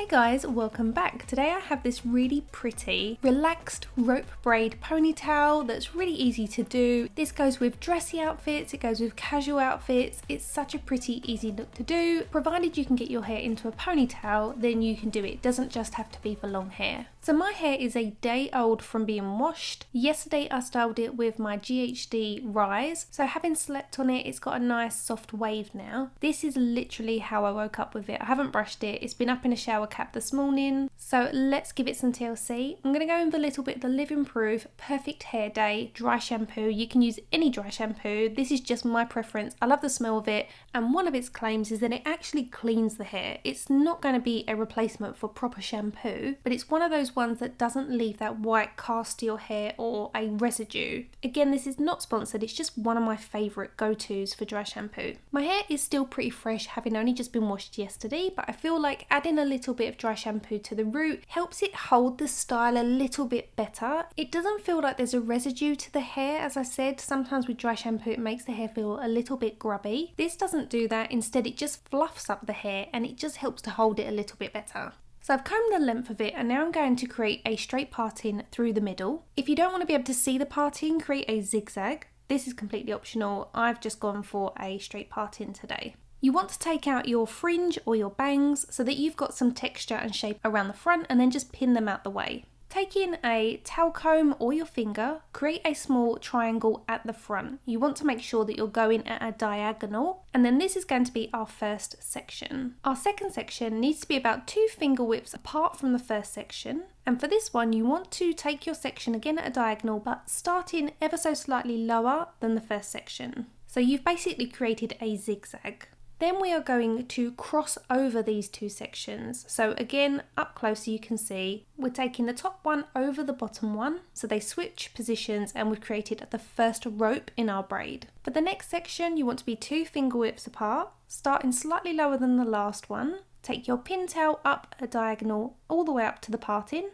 Hey guys, welcome back. Today I have this really pretty, relaxed rope braid ponytail that's really easy to do. This goes with dressy outfits, it goes with casual outfits. It's such a pretty, easy look to do. Provided you can get your hair into a ponytail, then you can do it. It doesn't just have to be for long hair. So my hair is a day old from being washed. Yesterday I styled it with my GHD Rise. So having slept on it, it's got a nice soft wave now. This is literally how I woke up with it. I haven't brushed it. It's been up in a shower cap this morning. So let's give it some TLC. I'm going to go with a little bit of the Living Proof Perfect Hair Day dry shampoo. You can use any dry shampoo. This is just my preference. I love the smell of it. And one of its claims is that it actually cleans the hair. It's not going to be a replacement for proper shampoo, but it's one of those ones that doesn't leave that white cast to your hair or a residue. Again, this is not sponsored. It's just one of my favourite go-tos for dry shampoo. My hair is still pretty fresh, having only just been washed yesterday, but I feel like adding a little bit of dry shampoo to the root helps it hold the style a little bit better. It doesn't feel like there's a residue to the hair. As I said, sometimes with dry shampoo it makes the hair feel a little bit grubby. This doesn't do that. Instead, it just fluffs up the hair and it just helps to hold it a little bit better. So I've combed the length of it and now I'm going to create a straight parting through the middle. If you don't want to be able to see the parting, create a zigzag. This is completely optional. I've just gone for a straight parting today. You want to take out your fringe or your bangs so that you've got some texture and shape around the front and then just pin them out the way. Taking a towel comb or your finger, create a small triangle at the front. You want to make sure that you're going at a diagonal, and then this is going to be our first section. Our second section needs to be about 2 finger widths apart from the first section. And for this one, you want to take your section again at a diagonal, but starting ever so slightly lower than the first section. So you've basically created a zigzag. Then we are going to cross over these 2 sections. So again, up close you can see, we're taking the top one over the bottom one. So they switch positions and we've created the first rope in our braid. For the next section, you want to be 2 finger widths apart, starting slightly lower than the last one. Take your pintail up a diagonal all the way up to the parting.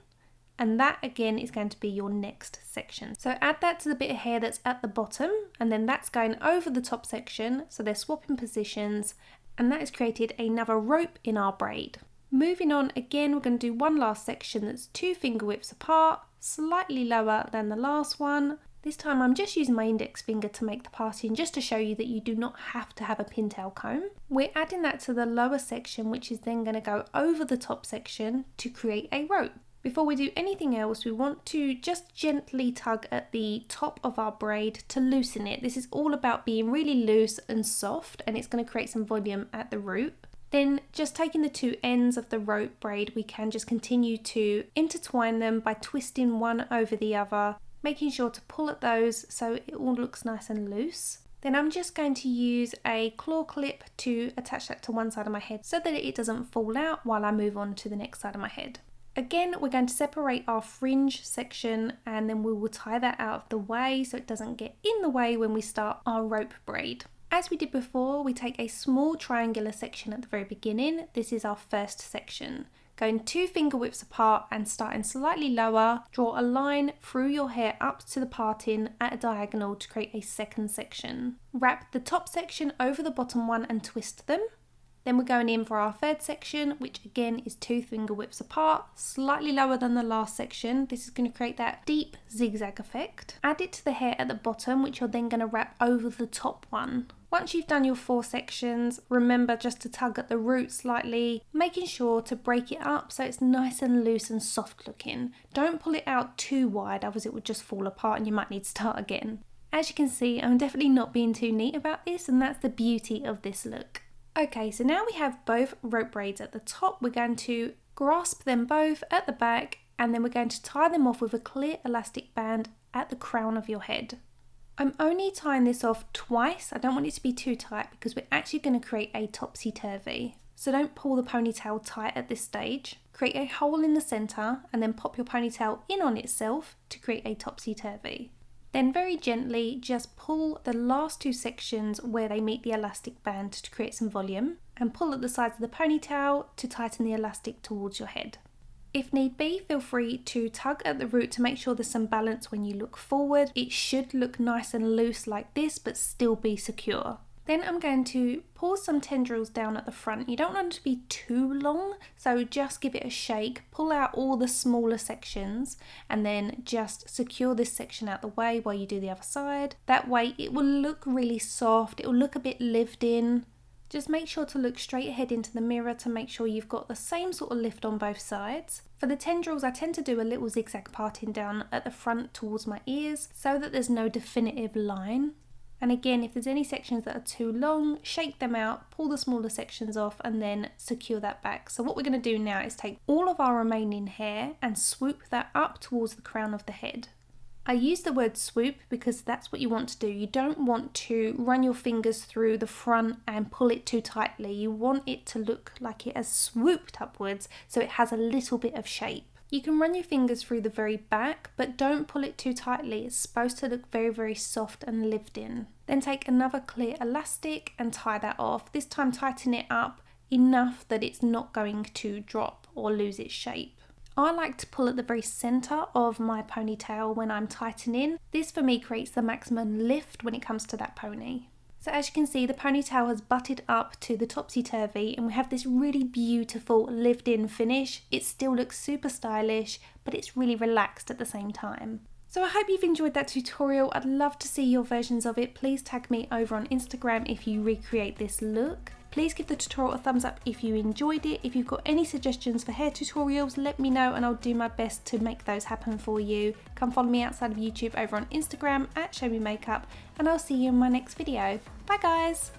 And that again is going to be your next section. So add that to the bit of hair that's at the bottom, and then that's going over the top section, so they're swapping positions, and that has created another rope in our braid. Moving on, again we're going to do one last section that's 2 finger widths apart, slightly lower than the last one. This time I'm just using my index finger to make the parting, just to show you that you do not have to have a pintail comb. We're adding that to the lower section, which is then going to go over the top section to create a rope. Before we do anything else, we want to just gently tug at the top of our braid to loosen it. This is all about being really loose and soft, and it's going to create some volume at the root. Then just taking the 2 ends of the rope braid, we can just continue to intertwine them by twisting one over the other, making sure to pull at those so it all looks nice and loose. Then I'm just going to use a claw clip to attach that to one side of my head so that it doesn't fall out while I move on to the next side of my head. Again, we're going to separate our fringe section and then we will tie that out of the way so it doesn't get in the way when we start our rope braid. As we did before, we take a small triangular section at the very beginning. This is our first section. Going 2 finger widths apart and starting slightly lower, draw a line through your hair up to the parting at a diagonal to create a second section. Wrap the top section over the bottom one and twist them. Then we're going in for our third section, which again is 2 finger widths apart, slightly lower than the last section. This is going to create that deep zigzag effect. Add it to the hair at the bottom, which you're then going to wrap over the top one. Once you've done your 4 sections, remember just to tug at the root slightly, making sure to break it up so it's nice and loose and soft looking. Don't pull it out too wide, otherwise it would just fall apart and you might need to start again. As you can see, I'm definitely not being too neat about this, and that's the beauty of this look. Okay, so now we have both rope braids at the top. We're going to grasp them both at the back and then we're going to tie them off with a clear elastic band at the crown of your head. I'm only tying this off twice. I don't want it to be too tight because we're actually going to create a topsy-turvy. So don't pull the ponytail tight at this stage. Create a hole in the centre and then pop your ponytail in on itself to create a topsy-turvy. Then very gently just pull the last 2 sections where they meet the elastic band to create some volume, and pull at the sides of the ponytail to tighten the elastic towards your head. If need be, feel free to tug at the root to make sure there's some balance when you look forward. It should look nice and loose like this but still be secure. Then I'm going to pour some tendrils down at the front. You don't want them to be too long, so just give it a shake, pull out all the smaller sections, and then just secure this section out the way while you do the other side. That way it will look really soft, it will look a bit lived in. Just make sure to look straight ahead into the mirror to make sure you've got the same sort of lift on both sides. For the tendrils, I tend to do a little zigzag parting down at the front towards my ears so that there's no definitive line. And again, if there's any sections that are too long, shake them out, pull the smaller sections off, and then secure that back. So what we're going to do now is take all of our remaining hair and swoop that up towards the crown of the head. I use the word swoop because that's what you want to do. You don't want to run your fingers through the front and pull it too tightly. You want it to look like it has swooped upwards so it has a little bit of shape. You can run your fingers through the very back, but don't pull it too tightly. It's supposed to look very, very soft and lived in. Then take another clear elastic and tie that off. This time tighten it up enough that it's not going to drop or lose its shape. I like to pull at the very centre of my ponytail when I'm tightening. This for me creates the maximum lift when it comes to that pony. So as you can see, the ponytail has butted up to the topsy-turvy and we have this really beautiful lived-in finish. It still looks super stylish, but it's really relaxed at the same time. So I hope you've enjoyed that tutorial. I'd love to see your versions of it. Please tag me over on Instagram if you recreate this look. Please give the tutorial a thumbs up if you enjoyed it. If you've got any suggestions for hair tutorials, let me know and I'll do my best to make those happen for you. Come follow me outside of YouTube over on Instagram @ShowMeMakeup, and I'll see you in my next video. Bye guys!